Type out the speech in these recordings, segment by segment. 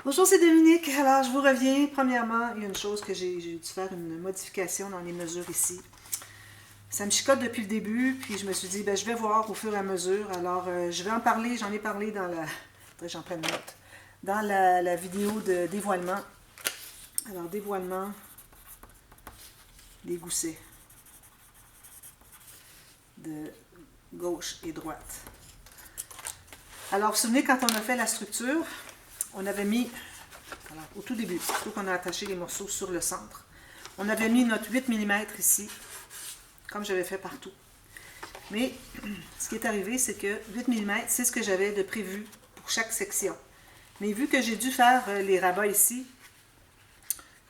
Bonjour, c'est Dominique. Alors, je vous reviens. Premièrement, il y a une chose que j'ai dû faire une modification dans les mesures ici. Ça me chicote depuis le début, puis je me suis dit, ben, je vais voir au fur et à mesure. Alors, je vais en parler. J'en ai parlé dans la. Faudrait que j'en prenne note. Dans la vidéo de dévoilement. Alors, dévoilement des goussets de gauche et droite. Alors, vous vous souvenez, quand on a fait la structure, on avait mis, alors, au tout début, surtout qu'on a attaché les morceaux sur le centre, on avait mis notre 8 mm ici, comme j'avais fait partout. Mais ce qui est arrivé, c'est que 8 mm, c'est ce que j'avais de prévu pour chaque section. Mais vu que j'ai dû faire les rabats ici,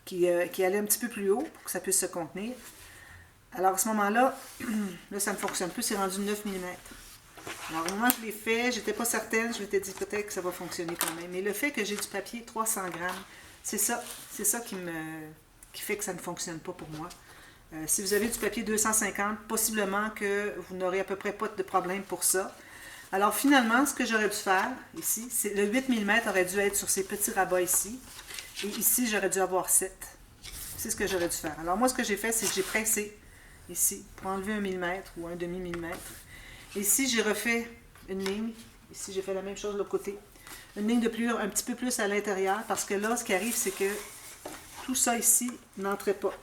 qui allaient un petit peu plus haut pour que ça puisse se contenir, alors à ce moment-là, là ça ne fonctionne plus, c'est rendu 9 mm. Alors, au moment où je l'ai fait, j'étais pas certaine, je m'étais dit peut-être que ça va fonctionner quand même. Mais le fait que j'ai du papier 300 grammes, c'est ça qui fait que ça ne fonctionne pas pour moi. Si vous avez du papier 250, possiblement que vous n'aurez à peu près pas de problème pour ça. Alors finalement, ce que j'aurais dû faire ici, c'est le 8 mm aurait dû être sur ces petits rabats ici. Et ici, j'aurais dû avoir 7. C'est ce que j'aurais dû faire. Alors moi, ce que j'ai fait, c'est que j'ai pressé ici pour enlever 1 mm ou un demi-millimètre. Ici, j'ai refait une ligne. Ici, j'ai fait la même chose de l'autre côté. Une ligne de pliure un petit peu plus à l'intérieur parce que là, ce qui arrive, c'est que tout ça ici n'entrait pas.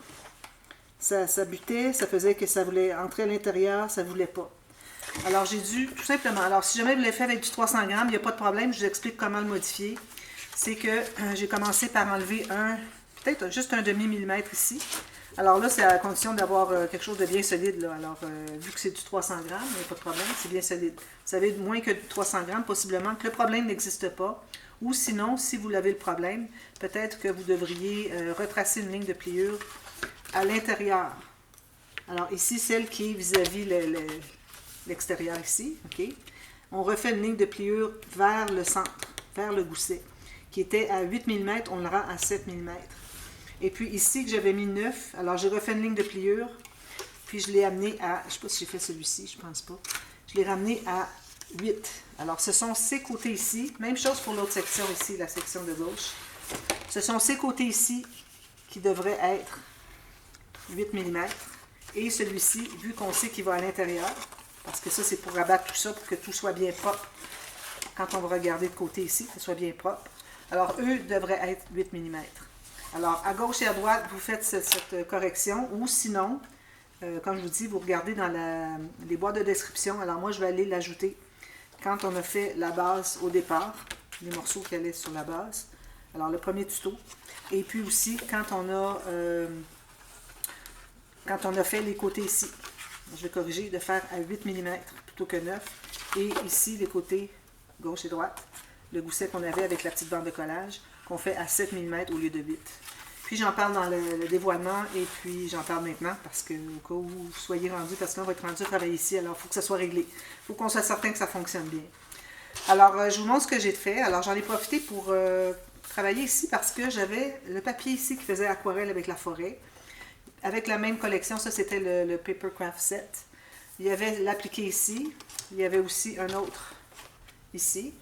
Ça butait, ça faisait que ça voulait entrer à l'intérieur, ça ne voulait pas. Alors, j'ai dû, tout simplement, alors si jamais vous l'avez fait avec du 300 grammes, il n'y a pas de problème, je vous explique comment le modifier. C'est que j'ai commencé par enlever peut-être juste un demi-millimètre ici. Alors là, c'est à la condition d'avoir quelque chose de bien solide. Là. Alors, vu que c'est du 300 grammes, il n'y a pas de problème, c'est bien solide. Vous avez moins que du 300 grammes, possiblement que le problème n'existe pas. Ou sinon, si vous l'avez le problème, peut-être que vous devriez retracer une ligne de pliure à l'intérieur. Alors ici, celle qui est vis-à-vis l'extérieur ici, ok. On refait une ligne de pliure vers le centre, vers le gousset, qui était à 8 mm, on le rend à 7 mm. Et puis ici, que j'avais mis 9, alors j'ai refait une ligne de pliure, puis je l'ai amené à, je ne sais pas si j'ai fait celui-ci, je ne pense pas, je l'ai ramené à 8. Alors ce sont ces côtés ici, même chose pour l'autre section ici, la section de gauche. Ce sont ces côtés ici qui devraient être 8 mm. Et celui-ci, vu qu'on sait qu'il va à l'intérieur, parce que ça c'est pour rabattre tout ça, pour que tout soit bien propre. Quand on va regarder de côté ici, que ce soit bien propre. Alors eux devraient être 8 mm. Alors, à gauche et à droite, vous faites cette correction, ou sinon, comme je vous dis, vous regardez dans les boîtes de description. Alors moi, je vais aller l'ajouter quand on a fait la base au départ, les morceaux qui allaient sur la base. Alors, le premier tuto. Et puis aussi, quand on a fait les côtés ici. Je vais corriger de faire à 8 mm plutôt que 9. Et ici, les côtés gauche et droite, le gousset qu'on avait avec la petite bande de collage, qu'on fait à 7 mm au lieu de 8. Puis j'en parle dans le dévoilement et puis j'en parle maintenant parce que au cas où vous soyez rendu, parce qu'on va être rendu à travailler ici, alors il faut que ça soit réglé. Il faut qu'on soit certain que ça fonctionne bien. Alors je vous montre ce que j'ai fait. Alors j'en ai profité pour travailler ici parce que j'avais le papier ici qui faisait aquarelle avec la forêt. Avec la même collection, ça c'était le Papercraft Set. Il y avait l'appliqué ici. Il y avait aussi un autre ici.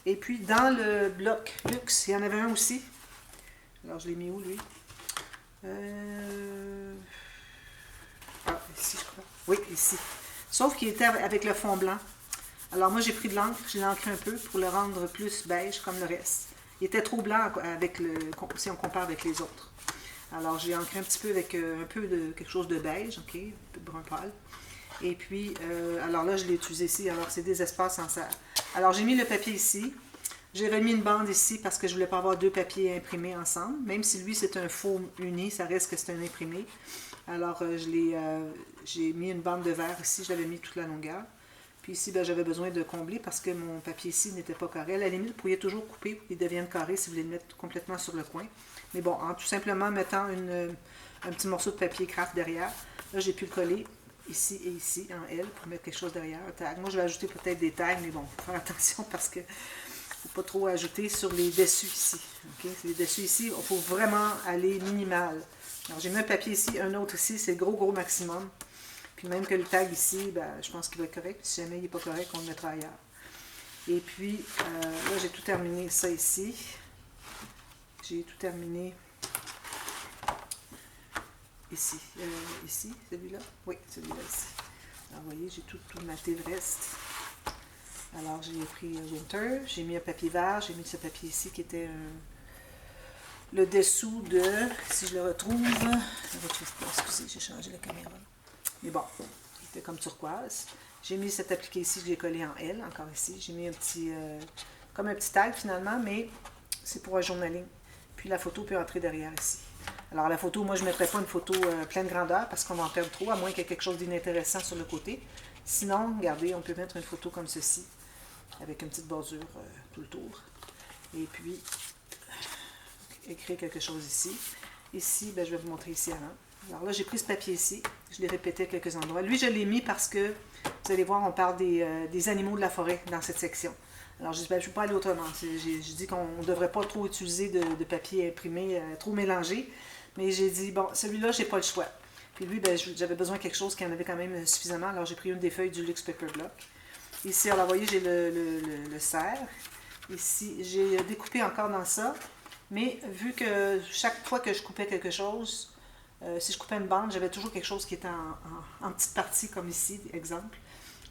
Et puis, dans le bloc luxe, il y en avait un aussi. Alors, je l'ai mis où, lui? Ici, je crois. Oui, ici. Sauf qu'il était avec le fond blanc. Alors, moi, j'ai pris de l'encre, je l'ai ancré un peu pour le rendre plus beige comme le reste. Il était trop blanc si on compare avec les autres. Alors, j'ai ancré un petit peu avec un peu de quelque chose de beige, ok, un peu de brun pâle. Et puis, alors là, je l'ai utilisé ici. Alors, c'est des espaces en serre. Alors, j'ai mis le papier ici. J'ai remis une bande ici parce que je ne voulais pas avoir deux papiers imprimés ensemble. Même si lui, c'est un faux uni, ça reste que c'est un imprimé. Alors, j'ai mis une bande de verre ici. Je l'avais mis toute la longueur. Puis ici, ben, j'avais besoin de combler parce que mon papier ici n'était pas carré. À la limite, vous pourriez toujours couper pour qu'il devienne carré si vous voulez le mettre complètement sur le coin. Mais bon, en tout simplement mettant un petit morceau de papier craft derrière, là, j'ai pu le coller ici et ici en L pour mettre quelque chose derrière, un tag. Moi, je vais ajouter peut-être des tags, mais bon, il faut faire attention parce que faut pas trop ajouter sur les dessus ici. Okay? Les dessus ici, il faut vraiment aller minimal. Alors, j'ai mis un papier ici, un autre ici, c'est le gros maximum. Puis même que le tag ici, ben, je pense qu'il va être correct. Si jamais il n'est pas correct, on le mettra ailleurs. Et puis, là, j'ai tout terminé ça ici. j'ai tout terminé ici. Ici, celui-là? Oui, celui-là ici. Alors, vous voyez, j'ai tout maté le reste. Alors, j'ai pris Winter, j'ai mis un papier vert, j'ai mis ce papier ici qui était le dessous de, si je le retrouve pas, excusez, j'ai changé la caméra. Mais bon, il était comme turquoise. J'ai mis cet appliqué ici que j'ai collé en L, encore ici. J'ai mis un petit, comme un petit tag finalement, mais c'est pour un journaling. Puis la photo peut entrer derrière ici. Alors la photo, moi je ne mettrai pas une photo pleine grandeur parce qu'on va en perdre trop, à moins qu'il y ait quelque chose d'inintéressant sur le côté. Sinon, regardez, on peut mettre une photo comme ceci, avec une petite bordure tout le tour. Et puis, écrire quelque chose ici. Ici, ben, je vais vous montrer ici avant. Alors là, j'ai pris ce papier ici. Je l'ai répété à quelques endroits. Lui, je l'ai mis parce que, vous allez voir, on parle des animaux de la forêt dans cette section. Alors, je dis, ben, je ne peux pas aller autrement. J'ai dit qu'on ne devrait pas trop utiliser de papier imprimé, trop mélangé. Mais j'ai dit, bon, celui-là, je n'ai pas le choix. Puis lui, ben, j'avais besoin de quelque chose qui en avait quand même suffisamment. Alors, j'ai pris une des feuilles du Luxe Paper Block. Ici, alors, vous voyez, j'ai le cerf. Ici, j'ai découpé encore dans ça. Mais vu que chaque fois que je coupais quelque chose, si je coupais une bande, j'avais toujours quelque chose qui était en petite partie, comme ici, exemple.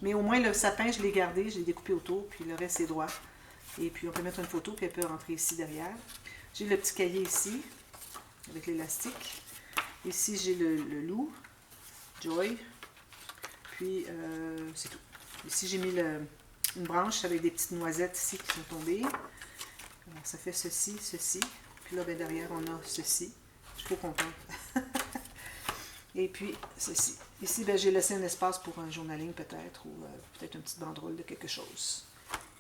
Mais au moins, le sapin, je l'ai gardé, je l'ai découpé autour, puis le reste, c'est droit. Et puis, on peut mettre une photo, puis elle peut rentrer ici derrière. J'ai le petit cahier ici, avec l'élastique. Ici, j'ai le loup, Joy. Puis, c'est tout. Ici, j'ai mis une branche avec des petites noisettes ici qui sont tombées. Alors, ça fait ceci, ceci. Puis là, ben, derrière, on a ceci. Je suis trop contente. Et puis, ceci. Ici, ben, j'ai laissé un espace pour un journaling peut-être, ou peut-être une petite banderole de quelque chose.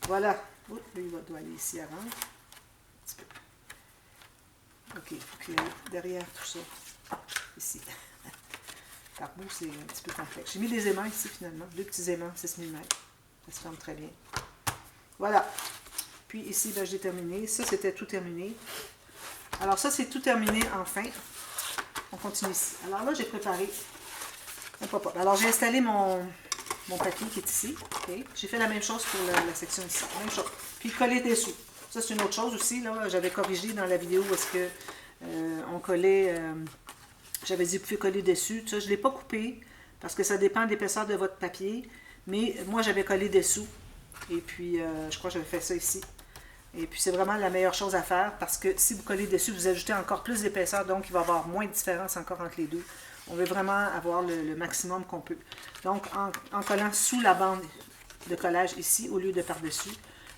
Voilà. Oups, lui, il doit aller ici avant. Un petit peu. OK, il faut qu'il y ait derrière tout ça. Ici. Carbo, c'est un petit peu complexe. J'ai mis des aimants ici, finalement. 2 petits aimants, 6 mm. Ça se ferme très bien. Voilà. Puis ici, ben, j'ai terminé. Ça, c'était tout terminé. Alors ça, c'est tout terminé enfin. On continue ici. Alors là, j'ai préparé un pop-up. Alors, j'ai installé mon papier qui est ici. Okay. J'ai fait la même chose pour la section ici. Même chose. Puis coller dessous. Ça, c'est une autre chose aussi. Là, j'avais corrigé dans la vidéo où est-ce que on collait... j'avais dit, vous pouvez coller dessus. Ça, je ne l'ai pas coupé parce que ça dépend de l'épaisseur de votre papier. Mais moi, j'avais collé dessous. Et puis, je crois que j'avais fait ça ici. Et puis, c'est vraiment la meilleure chose à faire parce que si vous collez dessus, vous ajoutez encore plus d'épaisseur, donc il va y avoir moins de différence encore entre les deux. On veut vraiment avoir le maximum qu'on peut. Donc, en collant sous la bande de collage ici, au lieu de par-dessus,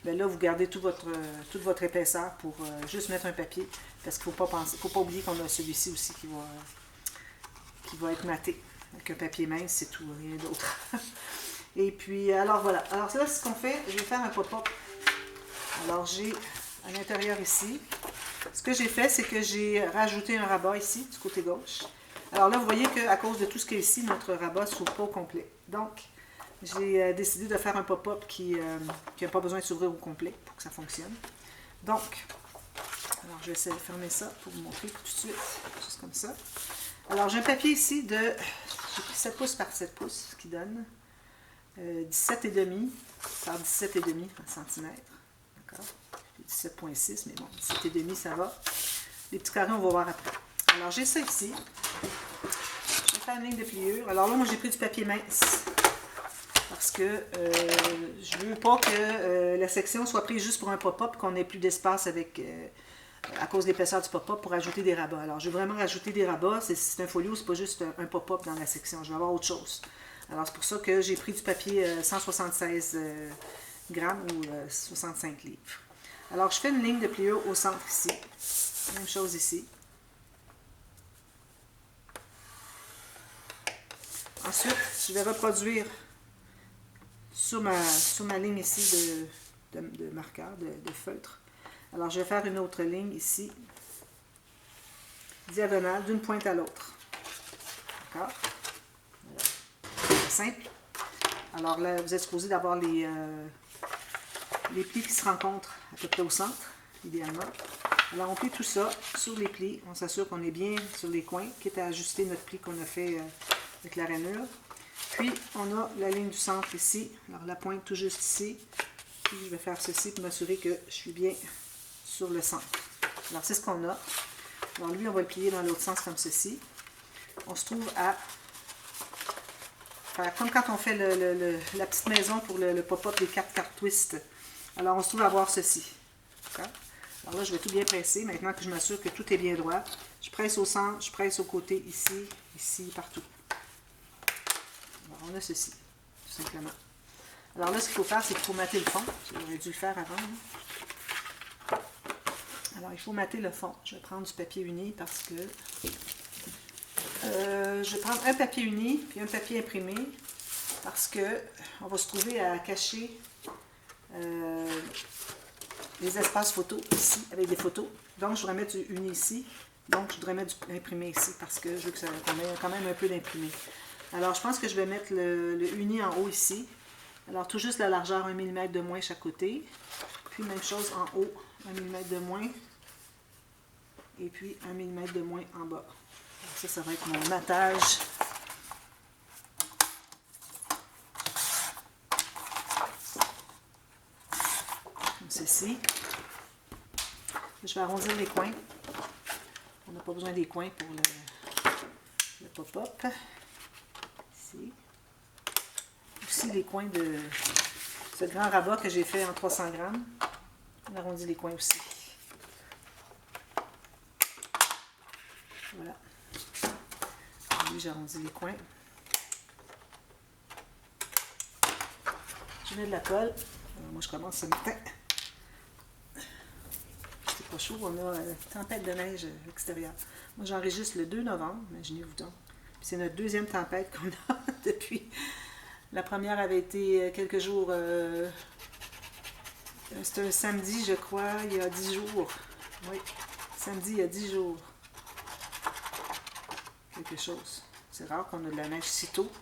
bien là, vous gardez toute votre épaisseur pour juste mettre un papier, parce qu'il ne faut pas oublier qu'on a celui-ci aussi qui va être maté. Avec un papier mince, c'est tout, rien d'autre. Et puis, alors voilà. Alors là, ce qu'on fait, je vais faire un pop-up. Alors, j'ai à l'intérieur ici, ce que j'ai fait, c'est que j'ai rajouté un rabat ici, du côté gauche. Alors là, vous voyez qu'à cause de tout ce qui est ici, notre rabat ne s'ouvre pas au complet. Donc, j'ai décidé de faire un pop-up qui n'a pas besoin de s'ouvrir au complet pour que ça fonctionne. Donc, alors je vais essayer de fermer ça pour vous montrer tout de suite, juste comme ça. Alors, j'ai un papier ici de, j'ai pris 7 pouces par 7 pouces, ce qui donne 17,5 par 17,5 cm. D'accord? 17,6, mais bon, 17,5, ça va. Les petits carrés, on va voir après. Alors, j'ai ça ici. Je vais faire une ligne de pliure. Alors là, moi, j'ai pris du papier mince. Parce que je ne veux pas que la section soit prise juste pour un pop-up, qu'on ait plus d'espace avec... à cause de l'épaisseur du pop-up pour ajouter des rabats. Alors, je veux vraiment rajouter des rabats. C'est un folio, c'est pas juste un pop-up dans la section. Je vais avoir autre chose. Alors, c'est pour ça que j'ai pris du papier 176 grammes ou 65 livres. Alors, je fais une ligne de pliure au centre ici. Même chose ici. Ensuite, je vais reproduire sur ma ligne ici de marqueur, de feutre. Alors, je vais faire une autre ligne ici, diagonale, d'une pointe à l'autre. D'accord? C'est simple. Alors là, vous êtes supposé d'avoir les plis qui se rencontrent à peu près au centre, idéalement. Alors, on plie tout ça sur les plis. On s'assure qu'on est bien sur les coins, quitte à ajuster notre pli qu'on a fait avec la rainure. Puis, on a la ligne du centre ici. Alors, la pointe tout juste ici. Puis, je vais faire ceci pour m'assurer que je suis bien sur le centre. Alors, c'est ce qu'on a. Alors, lui, on va le plier dans l'autre sens comme ceci. On se trouve à faire comme quand on fait la petite maison pour le pop-up des 4 cartes twist. Alors, on se trouve à avoir ceci. Alors là, je vais tout bien presser. Maintenant que je m'assure que tout est bien droit, je presse au centre, je presse au côté, ici, ici, partout. Alors, on a ceci, tout simplement. Alors là, ce qu'il faut faire, c'est qu'il faut mater le fond. J'aurais dû le faire avant. Hein. Alors, il faut mater le fond. Je vais prendre du papier uni parce que... je vais prendre un papier uni puis un papier imprimé parce que on va se trouver à cacher les espaces photos ici avec des photos. Donc, je voudrais mettre du uni ici. Donc, je voudrais mettre du imprimé ici parce que je veux que ça ait quand même un peu d'imprimé. Alors, je pense que je vais mettre le uni en haut ici. Alors, tout juste la largeur 1 mm de moins chaque côté. Puis, même chose en haut, 1 mm de moins. Et puis, 1 mm de moins en bas. Alors, ça va être mon matage. Comme ceci. Je vais arrondir les coins. On n'a pas besoin des coins pour le pop-up. Ici. Aussi les coins de ce grand rabat que j'ai fait en 300 grammes. On arrondit les coins aussi. Voilà. Lui, j'arrondis les coins. Je mets de la colle. Alors, moi, je commence ce matin. C'est pas chaud, on a tempête de neige extérieure. Moi, j'enregistre le 2 novembre, imaginez-vous donc. C'est notre deuxième tempête qu'on a depuis. La première avait été quelques jours, c'était un samedi, je crois, il y a 10 jours. Oui, samedi, il y a 10 jours. Quelque chose. C'est rare qu'on ait de la neige si tôt,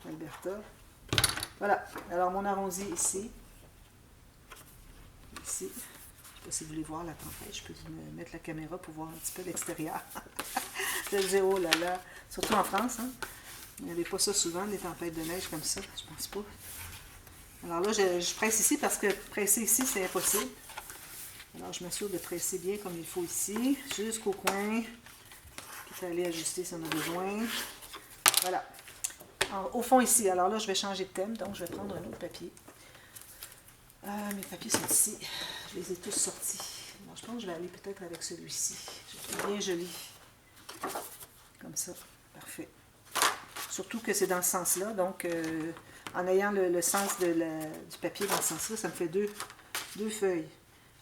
Alberta. Voilà, alors mon arrondi ici. Ici. Je ne sais pas si vous voulez voir la tempête, je peux mettre la caméra pour voir un petit peu l'extérieur. C'est zéro là, là. Surtout en France, hein. Il n'y avait pas ça souvent, des tempêtes de neige comme ça, je pense pas. Alors là, je presse ici parce que presser ici, c'est impossible. Alors, je m'assure de presser bien comme il faut ici, jusqu'au coin. Puis aller ajuster si on a besoin. Voilà. Alors, au fond ici, alors là, je vais changer de thème, donc je vais prendre un autre papier. Mes papiers sont ici. Je les ai tous sortis. Alors, je pense que je vais aller peut-être avec celui-ci. Je le trouve bien joli. Comme ça. Parfait. Surtout que c'est dans ce sens-là. Donc, en ayant le sens du papier dans ce sens-là, ça me fait deux feuilles.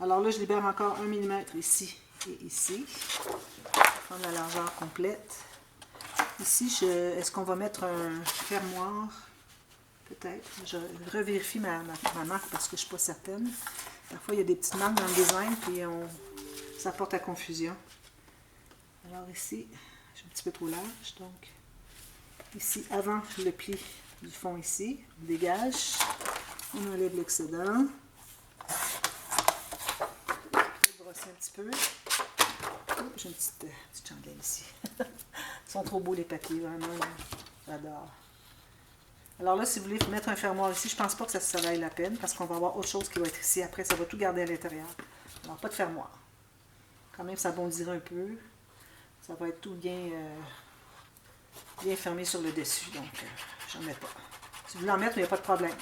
Alors là, je libère encore 1 mm ici et ici. Je vais prendre la largeur complète. Ici, est-ce qu'on va mettre un fermoir? Peut-être. Je revérifie ma marque parce que je ne suis pas certaine. Parfois, il y a des petites marques dans le design, puis ça porte à confusion. Alors ici, j'ai un petit peu trop large, donc ici, avant le pli du fond ici, on dégage, on enlève l'excédent. Je vais brosser un petit peu. Oh, j'ai une petite chandelle ici. Ils sont trop beaux les papiers, vraiment. J'adore. Alors là, si vous voulez mettre un fermoir ici, je ne pense pas que ça vaille la peine parce qu'on va avoir autre chose qui va être ici. Après, ça va tout garder à l'intérieur. Alors, pas de fermoir. Quand même, ça bondira un peu. Ça va être tout bien fermé sur le dessus. Donc, j'en mets pas. Si vous voulez en mettre, il n'y a pas de problème.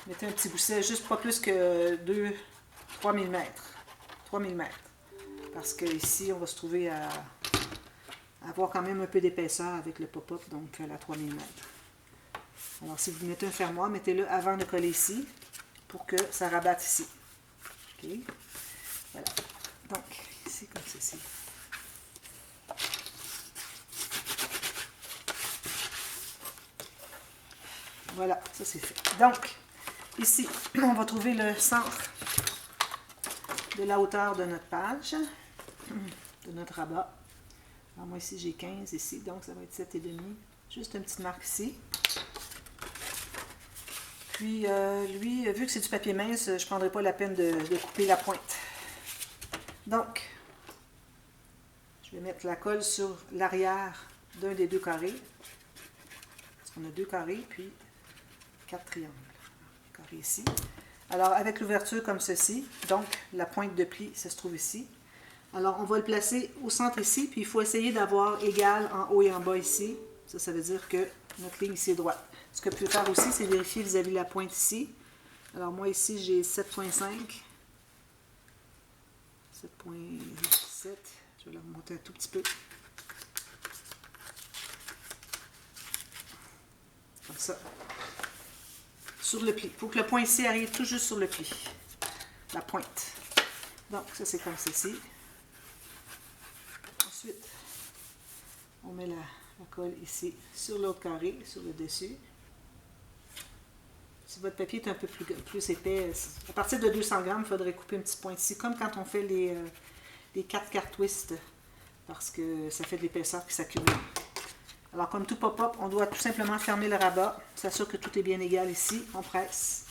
Mettez un petit gousset, juste pas plus que 3 mm. 3 mm. Parce que ici, on va se trouver à avoir quand même un peu d'épaisseur avec le pop-up, donc la 3 mm. Alors, si vous mettez un fermoir, mettez-le avant de coller ici pour que ça rabatte ici. OK? Voilà. Donc, ici, comme ceci. Voilà, ça c'est fait. Donc, ici, on va trouver le centre de la hauteur de notre page, de notre rabat. Alors, moi, ici, j'ai 15 ici, donc ça va être 7,5. Juste une petite marque ici. Puis, lui, vu que c'est du papier mince, je ne prendrai pas la peine de couper la pointe. Donc, je vais mettre la colle sur l'arrière d'un des deux carrés. Parce qu'on a 2 carrés, puis 4 triangles. Carré ici. Alors, avec l'ouverture comme ceci, donc la pointe de pli, ça se trouve ici. Alors, on va le placer au centre ici, puis il faut essayer d'avoir égal en haut et en bas ici. Ça veut dire que notre ligne ici est droite. Ce que je peux faire aussi, c'est vérifier vis-à-vis de la pointe ici. Alors, moi ici, j'ai 7.5. 7.7. Je vais la remonter un tout petit peu. Comme ça. Sur le pli. Il faut que le point ici arrive tout juste sur le pli. La pointe. Donc, ça c'est comme ceci. Ensuite, on met la colle ici sur l'autre carré, sur le dessus. Si votre papier est un peu plus épais, à partir de 200 grammes, il faudrait couper un petit point ici, comme quand on fait les 4 quarts twist, parce que ça fait de l'épaisseur qui s'accumule. Alors, comme tout pop-up, on doit tout simplement fermer le rabat, s'assurer que tout est bien égal ici, on presse.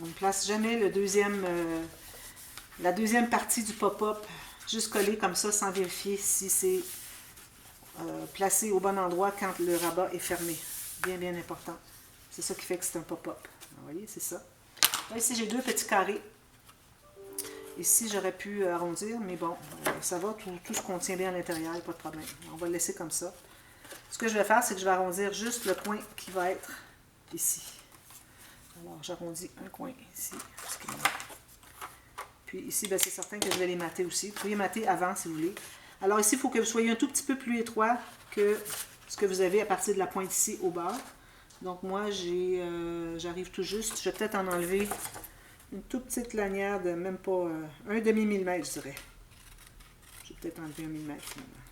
On ne place jamais la deuxième partie du pop-up juste collée comme ça, sans vérifier si c'est placé au bon endroit quand le rabat est fermé. Bien, bien important. C'est ça qui fait que c'est un pop-up. Vous voyez, c'est ça. Là, ici, j'ai 2 petits carrés. Ici, j'aurais pu arrondir, mais bon, ça va, tout se contient bien à l'intérieur, pas de problème. On va le laisser comme ça. Ce que je vais faire, c'est que je vais arrondir juste le coin qui va être ici. Alors, j'arrondis un coin ici. Puis ici, c'est certain que je vais les mater aussi. Vous pouvez les mater avant, si vous voulez. Alors ici, il faut que vous soyez un tout petit peu plus étroit que ce que vous avez à partir de la pointe ici au bas. Donc moi, j'arrive tout juste. Je vais peut-être en enlever une toute petite lanière de même pas un demi-millimètre, je dirais. Je vais peut-être enlever 1 millimètre finalement.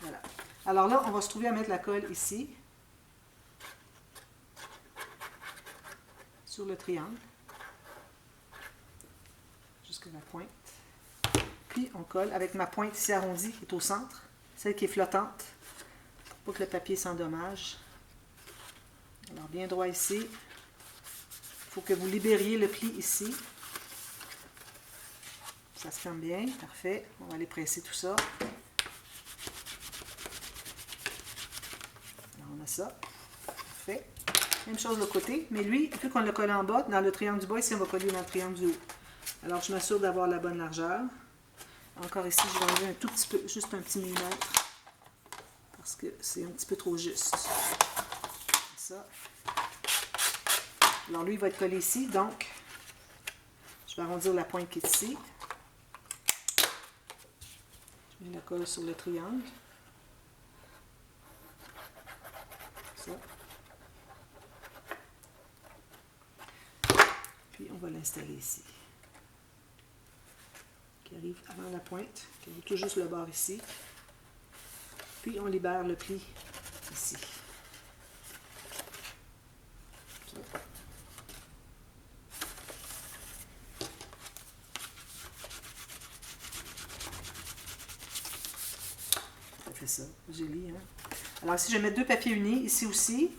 Voilà. Alors là, on va se trouver à mettre la colle ici, sur le triangle, jusqu'à la pointe. Puis on colle avec ma pointe ici arrondie qui est au centre, celle qui est flottante, pour pas que le papier s'endommage. Alors bien droit ici. Il faut que vous libériez le pli ici. Ça se ferme bien, parfait. On va aller presser tout ça. On a ça. Parfait. Même chose de l'autre côté. Mais lui, vu qu'on l'a collé en bas, dans le triangle du bas, ici, on va coller dans le triangle du haut. Alors, je m'assure d'avoir la bonne largeur. Encore ici, je vais enlever un tout petit peu, juste un petit millimètre. Parce que c'est un petit peu trop juste. Comme ça. Alors, lui, il va être collé ici. Donc, je vais arrondir la pointe qui est ici. Je mets la colle sur le triangle. Ça. Puis on va l'installer ici. Qui arrive avant la pointe, qui arrive tout juste le bord ici. Puis on libère le pli ici. Ça. Ça fait ça, joli, hein? Alors ici, je vais mettre 2 papiers unis, ici aussi.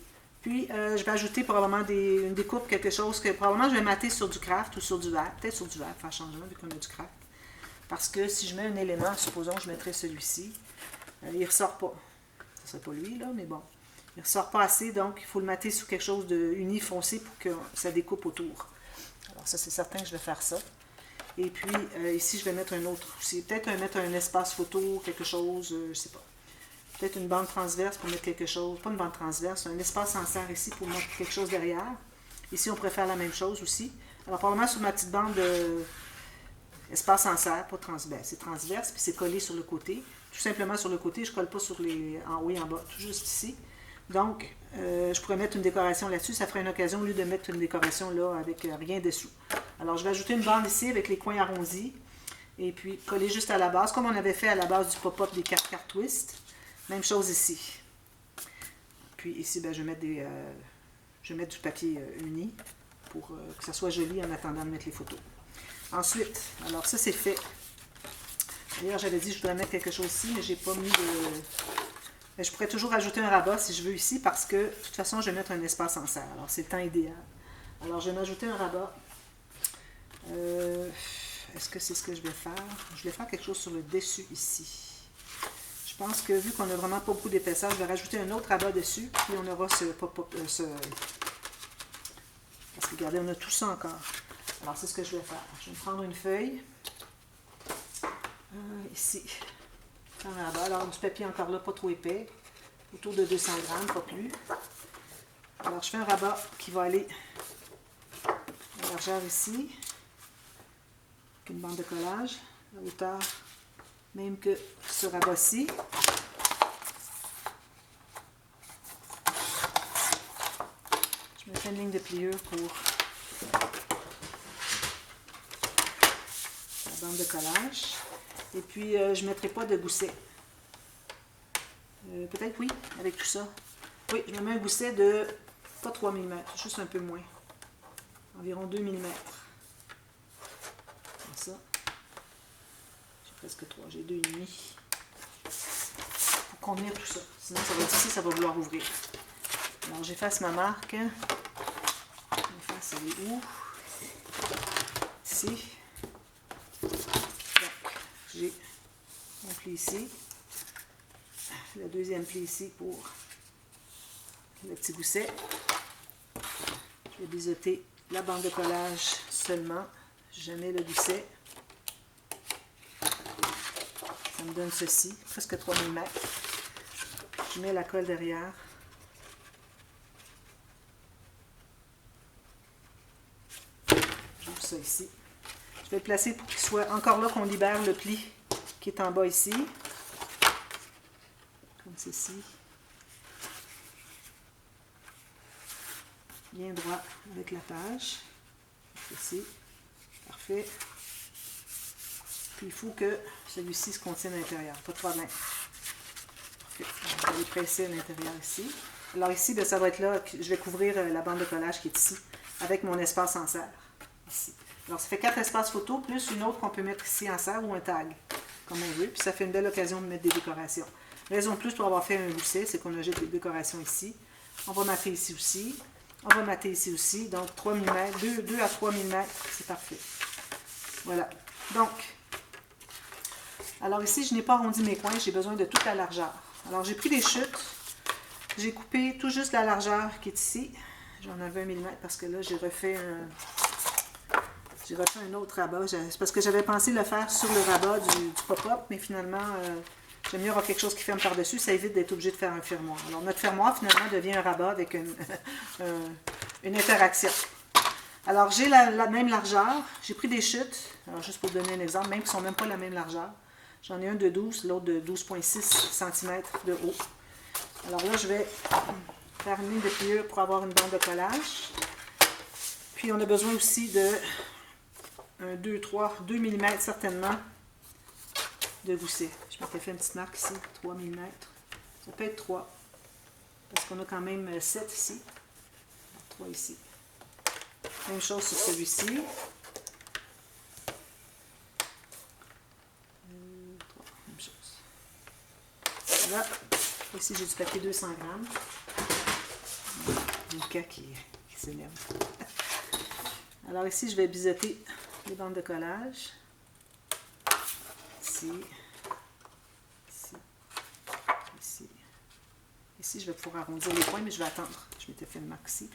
Puis, je vais ajouter probablement une découpe, quelque chose que probablement je vais mater sur du craft ou sur du verre. Peut-être sur du verre, faire changement vu qu'on a du craft. Parce que si je mets un élément, supposons que je mettrais celui-ci, il ne ressort pas. Ce ne serait pas lui, là, mais bon. Il ne ressort pas assez, donc il faut le mater sur quelque chose de uni foncé pour que ça découpe autour. Alors ça, c'est certain que je vais faire ça. Et puis, ici, je vais mettre un autre aussi. Peut-être mettre un espace photo, quelque chose, je ne sais pas. Peut-être une bande transverse pour mettre quelque chose. Pas une bande transverse, un espace en serre ici pour mettre quelque chose derrière. Ici, on pourrait faire la même chose aussi. Alors, probablement sur ma petite bande espace en serre, pas transverse. C'est transverse, puis c'est collé sur le côté. Tout simplement sur le côté, je ne colle pas sur en haut et en bas, tout juste ici. Donc, je pourrais mettre une décoration là-dessus. Ça ferait une occasion, au lieu de mettre une décoration là avec rien dessous. Alors, je vais ajouter une bande ici avec les coins arrondis. Et puis, coller juste à la base, comme on avait fait à la base du pop-up des 4 quarts twist. Même chose ici. Puis ici, ben, je vais mettre du papier uni pour que ça soit joli en attendant de mettre les photos. Ensuite, alors ça c'est fait. D'ailleurs, j'avais dit que je voudrais mettre quelque chose ici, mais j'ai pas mis de... Mais je pourrais toujours ajouter un rabat si je veux ici, parce que de toute façon, je vais mettre un espace en serre. Alors, c'est le temps idéal. Alors, je vais m'ajouter un rabat. Est-ce que c'est ce que je vais faire? Je vais faire quelque chose sur le dessus ici. Je pense que vu qu'on n'a vraiment pas beaucoup d'épaisseur, je vais rajouter un autre rabat dessus, puis on aura ce pop-up, parce Regardez, on a tout ça encore. Alors, c'est ce que je vais faire. Je vais prendre une feuille. Ici. Un rabat. Alors, du papier encore là, pas trop épais. Autour de 200 grammes, pas plus. Alors, je fais un rabat qui va aller à la largeur ici. Avec une bande de collage. À hauteur même que ce rabat-ci. Je me fais une ligne de pliure pour la bande de collage. Et puis, je ne mettrai pas de gousset. Peut-être oui, avec tout ça. Oui, je me mets un gousset de, pas 3 mm, juste un peu moins. Environ 2 mm. Comme ça. J'ai presque 3, j'ai 2,5. Pour contenir tout ça. Sinon, ça va être ici, ça va vouloir ouvrir. Alors, j'efface ma marque. L'efface, elle est où? Ici. Donc, j'ai mon pli ici. Le deuxième pli ici pour le petit gousset. Je vais biseauter la bande de collage seulement. Je mets le gousset. Ça me donne ceci, presque 3 mm. Je mets la colle derrière. J'ouvre ça ici. Je vais le placer pour qu'il soit encore là qu'on libère le pli qui est en bas ici. Comme ceci. Bien droit avec la page. Ici. Parfait. Puis il faut que celui-ci se contienne à l'intérieur. Pas de problème. Parfait. On va aller presser à l'intérieur ici. Alors ici, bien, ça va être là. Je vais couvrir la bande de collage qui est ici avec mon espace en serre. Ici. Alors ça fait 4 espaces photo plus une autre qu'on peut mettre ici en serre ou un tag. Comme on veut. Puis ça fait une belle occasion de mettre des décorations. Raison de plus pour avoir fait un gousset, c'est qu'on a juste des décorations ici. On va mater ici aussi. On va mater ici aussi. Donc 3 mm, 2 à 3 mm, c'est parfait. Voilà. Donc, alors ici, je n'ai pas arrondi mes coins, j'ai besoin de toute la largeur. Alors j'ai pris des chutes. J'ai coupé tout juste la largeur qui est ici. J'en avais 1 mm parce que là, j'ai refait un autre rabat. C'est parce que j'avais pensé le faire sur le rabat du pop-up, mais finalement, j'aime mieux avoir quelque chose qui ferme par-dessus. Ça évite d'être obligé de faire un fermoir. Alors, notre fermoir, finalement, devient un rabat avec une interaction. Alors, j'ai la même largeur. J'ai pris des chutes. Alors, juste pour vous donner un exemple, même qui ne sont même pas la même largeur. J'en ai un de 12, l'autre de 12,6 cm de haut. Alors là, je vais faire une ligne de pliure pour avoir une bande de collage. Puis, on a besoin aussi de 2 mm certainement de gousset. Je m'étais fait une petite marque ici, 3 mm. Ça peut être 3, parce qu'on a quand même 7 ici. 3 ici. Même chose sur celui-ci. 3, même chose. Là, ici j'ai du papier 200 grammes. Du cas qui s'énerve. Alors ici, je vais biseauter les bandes de collage. Ici. Ici. Ici. Ici, je vais pouvoir arrondir les points, mais je vais attendre. Je m'étais fait une marque ici.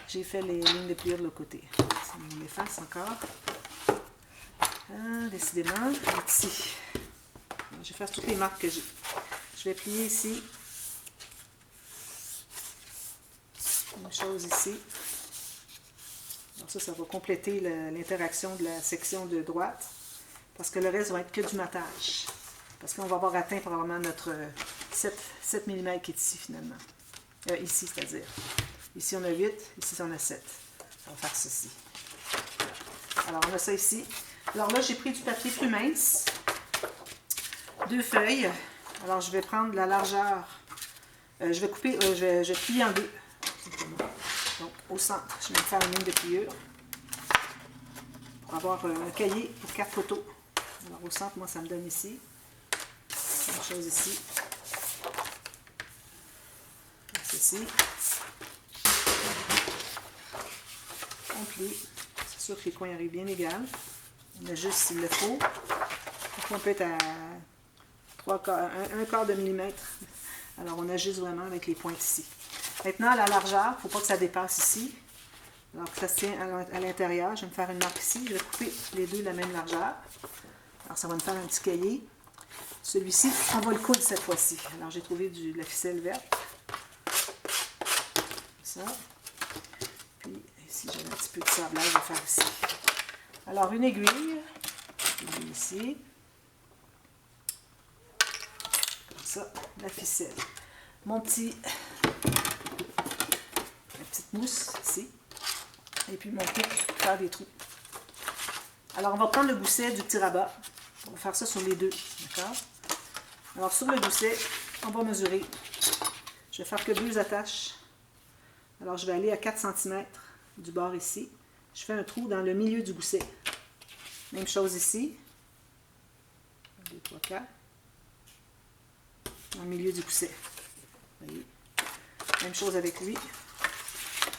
J'ai fait les lignes de pliure de l'autre côté. On efface encore. Décidément, ici. Je vais faire toutes les marques que j'ai. Je vais plier ici. Même chose ici. Alors ça va compléter l'interaction de la section de droite. Parce que le reste va être que du matage. Parce qu'on va avoir atteint probablement notre 7 mm qui est ici finalement. Ici, c'est-à-dire. Ici, on a 8. Ici, on a 7. On va faire ceci. Alors, on a ça ici. Alors là, j'ai pris du papier plus mince. 2 feuilles. Alors, je vais prendre la largeur. Je vais couper, je vais plier en 2. Donc, au centre, je vais faire une ligne de pliure. Pour avoir un cahier pour 4 photos. Alors, au centre, moi, ça me donne ici. Même chose ici. Ceci. On plie. C'est sûr que les coins arrivent bien égales. On ajuste s'il le faut. On peut être à 1 quart de millimètre. Alors, on ajuste vraiment avec les pointes ici. Maintenant, à la largeur, il ne faut pas que ça dépasse ici. Alors que ça se tient à l'intérieur, je vais me faire une marque ici. Je vais couper les deux de la même largeur. Alors ça va me faire un petit cahier. Celui-ci, on va le coudre cette fois-ci. Alors j'ai trouvé de la ficelle verte. Ça. Puis ici, j'ai un petit peu de sablage à faire ici. Alors une aiguille. Ici. Comme ça, la ficelle. Ma petite mousse ici. Et puis mon pic pour faire des trous. Alors on va prendre le gousset du petit rabat. On va faire ça sur les deux. D'accord? Alors sur le gousset, on va mesurer. Je vais faire que 2 attaches. Alors je vais aller à 4 cm du bord ici. Je fais un trou dans le milieu du gousset. Même chose ici. 1, 2, 3, 4. Dans le milieu du gousset. Vous voyez? Même chose avec lui.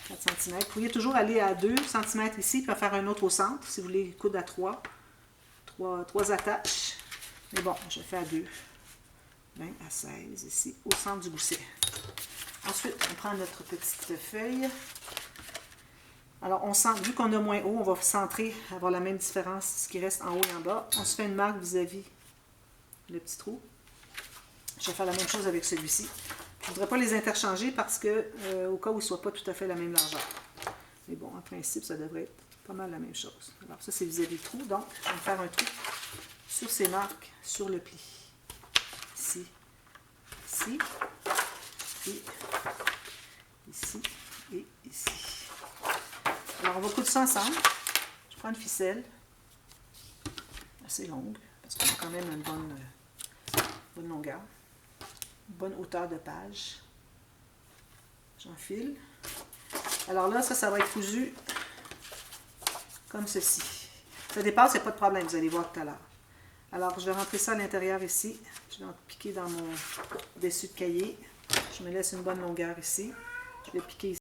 4 cm. Vous pourriez toujours aller à 2 cm ici, puis faire un autre au centre, si vous voulez coudre à 3 attaches. Mais bon, je fais à 2. 20 à 16 ici, au centre du gousset. Ensuite, on prend notre petite feuille. Alors, on centre, vu qu'on a moins haut, on va centrer, avoir la même différence, ce qui reste en haut et en bas. On se fait une marque vis-à-vis le petit trou. Je vais faire la même chose avec celui-ci. Je ne voudrais pas les interchanger parce que, au cas où ils ne soient pas tout à fait la même largeur. Mais bon, en principe, ça devrait être pas mal la même chose. Alors, ça, c'est vis-à-vis le trou. Donc, je vais me faire un trou sur ces marques, sur le pli. Ici, ici, et ici, et ici. Alors, on va coudre ça ensemble. Je prends une ficelle assez longue, parce qu'on a quand même une bonne longueur. Bonne hauteur de page. J'enfile. Alors là, ça va être cousu comme ceci. Ça dépasse, il n'y a pas de problème, vous allez voir tout à l'heure. Alors, je vais rentrer ça à l'intérieur ici. Je vais en piquer dans mon dessus de cahier. Je me laisse une bonne longueur ici. Je vais piquer